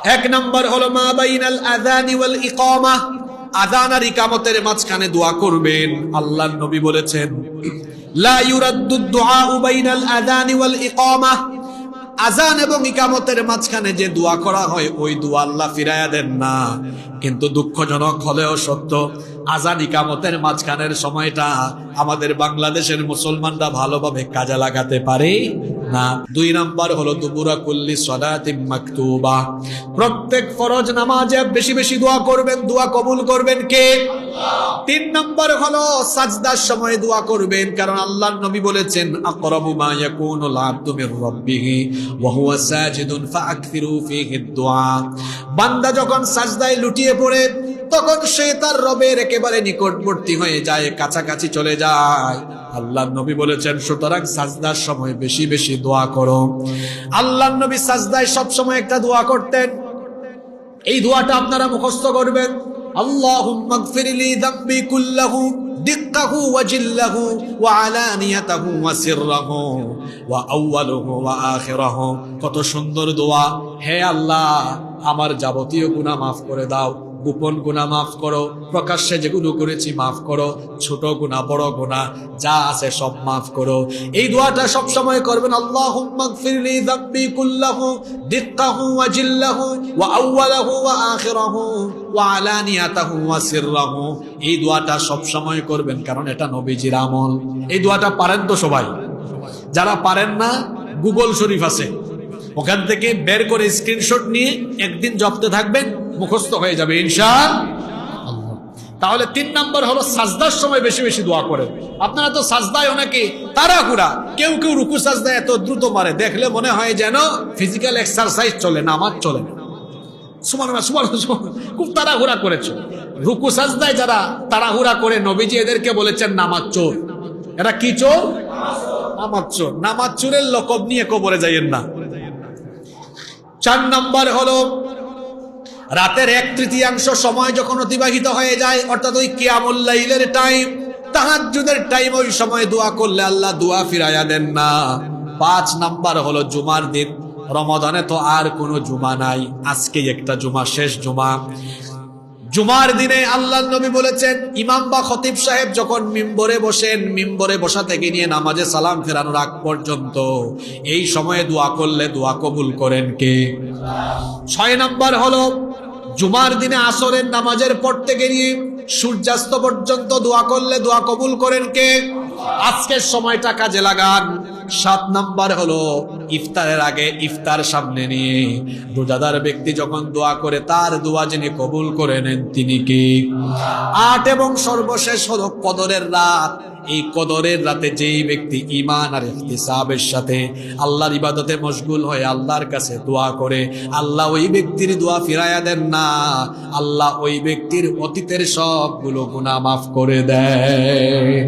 এক নাম্বার হলো মা বাইনাল আযানি ওয়াল ইকামা, আযান আর ইকামতের মাঝখানে দোয়া করবেন। আল্লাহর নবী বলেছেন লা ইউরাদ্দু দুআউ বাইনাল আযানি ওয়াল ইকামা, আযান এবং ইকামতের মাঝখানে যে দোয়া করা হয় ওই দোয়া আল্লাহ ফিরায়া দেন না। কিন্তু দুঃখজনক হলেও সত্য, আযান ইকামতের মাঝখানের সময়টা আমাদের বাংলাদেশের মুসলমানরা ভালোভাবে কাজে লাগাতে পারে না। দুই নাম্বার হলো দুবুরা কুল্লি সালাতিন মাকতুবা, প্রত্যেক ফরজ নামাজে বেশি বেশি দোয়া করবেন, দোয়া কবুল করবেন কে? আল্লাহ। তিন নাম্বার হলো সাজদার সময় দোয়া করবেন, কারণ আল্লাহর নবী বলেছেন আকরাবু মা ইয়াকুনুল আবদু মির রাব্বিহি ওয়া হুয়া সাজিদুন ফাআকথিরু ফীহি দুআ, বান্দা যখন সাজদায় লুটিয়ে পড়ে তখন সে তার রবের একেবারে নিকটবর্তী হয়ে যায়, কাছাকাছি চলে যায়। আল্লাহর নবী বলেছেন সুতরাং সাজদার সময় বেশি বেশি দোয়া করো। আল্লাহর নবী সাজদায় সব সময় একটা দোয়া করতেন, এই দোয়াটা আপনারা মুখস্থ করবেন। আল্লাহুম্মা গফিরলি যামবি কুল্লাহু দিক্কাহু ওয়া জিল্লাহু ওয়া আলানিয়াতাহু ওয়া সিররাহু ওয়া আউয়ালুহু ওয়া আখিরাহু। কত সুন্দর দোয়া! হে আল্লাহ, আমার যাবতীয় গুনাহ মাফ করে দাও, গোপন গুনাহ মাফ করো, প্রকাশ্যে যেগুলো করেছি মাফ করো, ছোট গুনাহ বড় গুনাহ যা আছে সব মাফ করো। এই দোয়াটা সব সময় করবেন। আল্লাহুম্মা গফিরলি যামবি কুল্লাহু দিক্কাহু ওয়া জিল্লাহু ওয়া আউয়ালুহু ওয়া আখিরাহু ওয়া আলানিয়াতাহু ওয়া সিররাহু। এই দোয়াটা সব সময় করবেন, কারণ এটা নবীজির আমল। এই দোয়াটা পারেন তো সবাই? যারা পারেন না, গুগল শরীফ আছে, ওখান থেকে বের করে স্ক্রিনশট নিয়ে একদিন জপতে থাকবেন, মুখস্থ হয়ে যাবে ইনশাআল্লাহ। তাহলে তিন নাম্বার হলো সাজদার সময় বেশি বেশি দোয়া করেন। আপনারা তো সাজদায় অনেকে তাড়াহুড়া, কেউ কেউ রুকু সাজদায় এত দ্রুত মারে, দেখলে মনে হয় যেন ফিজিক্যাল এক্সারসাইজ চলে, নামাজ চলে না। সুবহানাল্লাহ সুবহানাল্লাহ, খুব তাড়াহুড়া করেছে। রুকু সাজদায় যারা তাড়াহুড়া করে, নবীজি এদেরকে বলেছেন নামাজ চোর। এরা কি চোর? নামাজ চোর। নামাজ চোরের লকব নিয়ে কবরে যাইয়েন না। চার নাম্বার হলো রাতের 1/3 সময় যখন অতিবাহিত হয়ে যায়, অর্থাৎ ওই কিয়ামুল লাইলের টাইম, তাহাজ্জুদের টাইম, ওই সময় দোয়া করলে আল্লাহ দোয়া ফিরাইয়া দেন না। 5 নাম্বার হলো জুমার দিন। রমাদানে তো আর কোনো জুমা নাই, আজকেই একটা জুমা, শেষ জুমা। জুমার দিনে আল্লাহর নবী বলেছেন ইমাম বা খতিব সাহেব যখন মিম্বরে বসেন, মিম্বরে বসা থেকে নিয়ে নামাজে সালাম ফেরানোর আগ পর্যন্ত এই সময়ে দোয়া করলে দোয়া কবুল করেন কে? 6 নাম্বার হলো জুমার দিনে আসরের নামাজের পর থেকে নিয়ে সূর্যাস্ত পর্যন্ত দোয়া করলে দোয়া কবুল করেন কে? আজকের সময়টা কাজে লাগান। 7 নাম্বার হলো ইফতারের আগে, ইফতার সামনে নিয়ে রোজাদার ব্যক্তি যখন দোয়া করে তার দোয়া যিনি কবুল করে নেন তিনি কে? 8 এবং সর্বশেষ হলো কদরের রাত। এই কদরের রাতে যেই ব্যক্তি ঈমান আর ইহতিসাবের সাথে আল্লাহর ইবাদতে মশগুল হয়ে আল্লাহর কাছে দোয়া করে, আল্লাহ ওই ব্যক্তির দোয়া ফিরাইয়া দেন না, আল্লাহ ওই ব্যক্তির অতীতের সবগুলো গুনাহ মাফ করে দেয়।